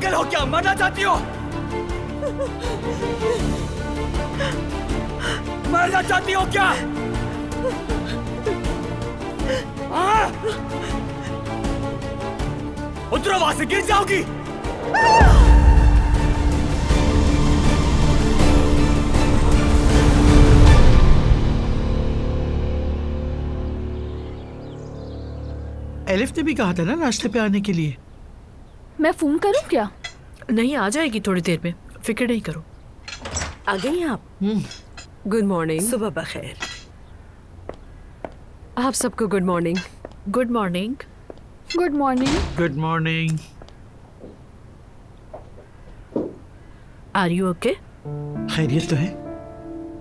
पागल हो क्या? मरना चाहती हो? मरना चाहती हो क्या? हाँ? उतरो, वहां से गिर जाओगी। एलिफ ने भी कहा था ना नाश्ते पे आने के लिए। मैं फोन करूं क्या? नहीं, आ जाएगी थोड़ी देर में, फिक्र नहीं करो। आ गई आप? Good morning. सुबह बखैर। आप सबको good morning. Good morning. Good morning. Good morning. Are you okay? खैरियत तो है?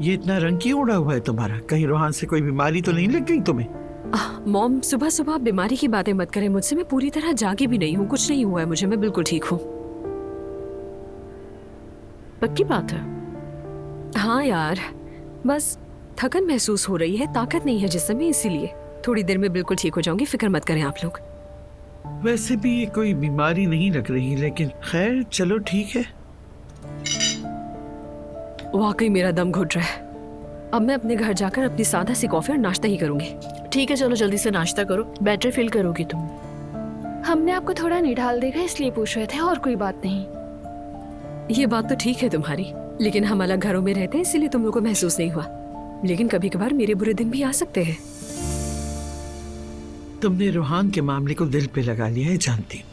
ये इतना रंग क्यों उड़ा हुआ है तुम्हारा? कहीं रोहान से कोई बीमारी तो नहीं लग गई तुम्हें? मॉम, सुबह सुबह बीमारी की बातें मत करें मुझसे। मैं पूरी तरह जागी भी नहीं हूँ, कुछ नहीं हुआ है मुझे, मैं बिल्कुल ठीक हूँ। पक्की बात है? हाँ यार, बस थकन महसूस हो रही है, ताकत नहीं है जिस्म में, इसीलिए। थोड़ी देर में बिल्कुल ठीक हो जाऊंगी, फिक्र मत करें आप लोग। वैसे भी ये कोई बीमारी नहीं लग रही, लेकिन खैर चलो ठीक है। वाकई मेरा दम घुट रहा है। अब मैं अपने घर जाकर अपनी सादा सी कॉफी और नाश्ता ही करूंगी। ठीक है, चलो जल्दी से नाश्ता करो, बेटर फील करोगी तुम। हमने आपको थोड़ा निढाल देखा इसलिए पूछ रहे थे, और कोई बात नहीं। ये बात तो ठीक है तुम्हारी, लेकिन हम अलग घरों में रहते हैं इसीलिए तुम लोग को महसूस नहीं हुआ। लेकिन कभी कभार मेरे बुरे दिन भी आ सकते हैं। तुमने रोहान के मामले को दिल पे लगा लिया है, जानती हूँ।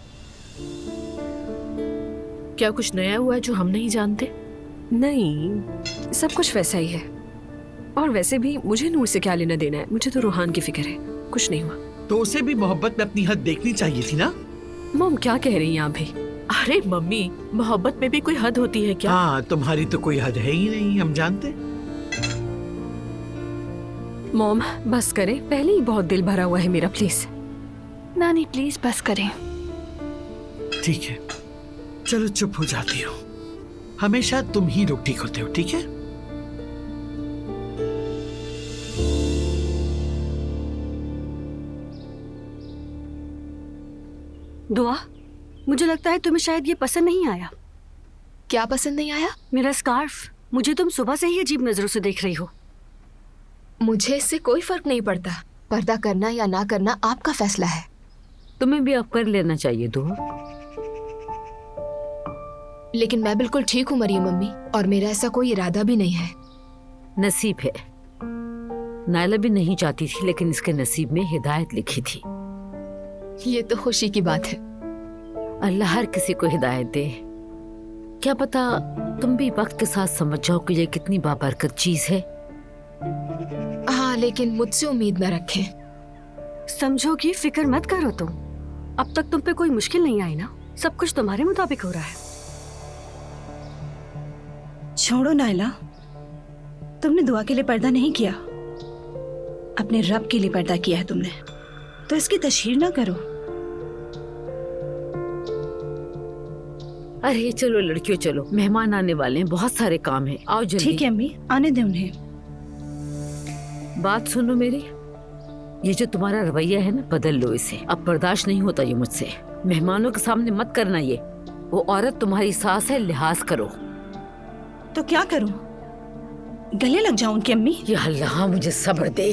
क्या कुछ नया हुआ है जो हम नहीं जानते? नहीं, सब कुछ वैसा ही है। और वैसे भी मुझे नूर से क्या लेना देना है, मुझे तो रोहान की फिक्र है। कुछ नहीं हुआ। तो उसे भी मोहब्बत में अपनी हद देखनी चाहिए थी ना? मॉम क्या कह रही हैं आप भी? अरे मम्मी, मोहब्बत में भी कोई हद होती है क्या? हाँ, तुम्हारी तो कोई हद है ही नहीं, हम जानते। मॉम बस करें, पहले ही बहुत दिल भरा हुआ है मेरा, प्लीज। नानी प्लीज बस करें। ठीक है, चलो चुप हो जाती हो। हमेशा तुम ही लोग ठीक होते हो, ठीक है? दुआ, मुझे लगता है तुम्हें शायद ये पसंद नहीं आया। क्या पसंद नहीं आया? मेरा स्कार्फ। मुझे तुम सुबह से ही अजीब नजरों से देख रही हो। मुझे इससे कोई फर्क नहीं पड़ता। पर्दा करना या ना करना आपका फैसला है। तुम्हें भी अब कर लेना चाहिए दुआ। लेकिन मैं बिल्कुल ठीक हूँ मरियम मम्मी, और मेरा ऐसा कोई इरादा भी नहीं है। नसीब है। नायला भी नहीं चाहती थी, लेकिन इसके नसीब में हिदायत लिखी थी। ये तो खुशी की बात है। अल्लाह हर किसी को हिदायत दे। क्या पता तुम भी वक्त के साथ समझ जाओ कि ये कितनी बाबरकत चीज है। हाँ, लेकिन मुझसे उम्मीद न रखें। समझो कि फिक्र मत करो तुम। अब तक तुम पे कोई मुश्किल नहीं आई ना? सब कुछ तुम्हारे मुताबिक हो रहा है। छोड़ो नायला, तुमने दुआ के लिए पर्दा नहीं किया, अपने रब के लिए पर्दा किया है तुमने, तो इसकी तशहीर ना करो। अरे चलो लड़कियों, चलो, मेहमान आने वाले हैं, बहुत सारे काम हैं, आओ जल्दी। ठीक है अम्मी, आने दे उन्हें। बात सुनो मेरी, ये जो तुम्हारा रवैया है ना, बदल लो इसे। अब बर्दाश्त नहीं होता ये मुझसे। मेहमानों के सामने मत करना ये। वो औरत तुम्हारी सास है, लिहाज करो। तो क्या करूं? गले लग जाऊं उनकी अम्मी? या अल्लाह मुझे सब्र दे।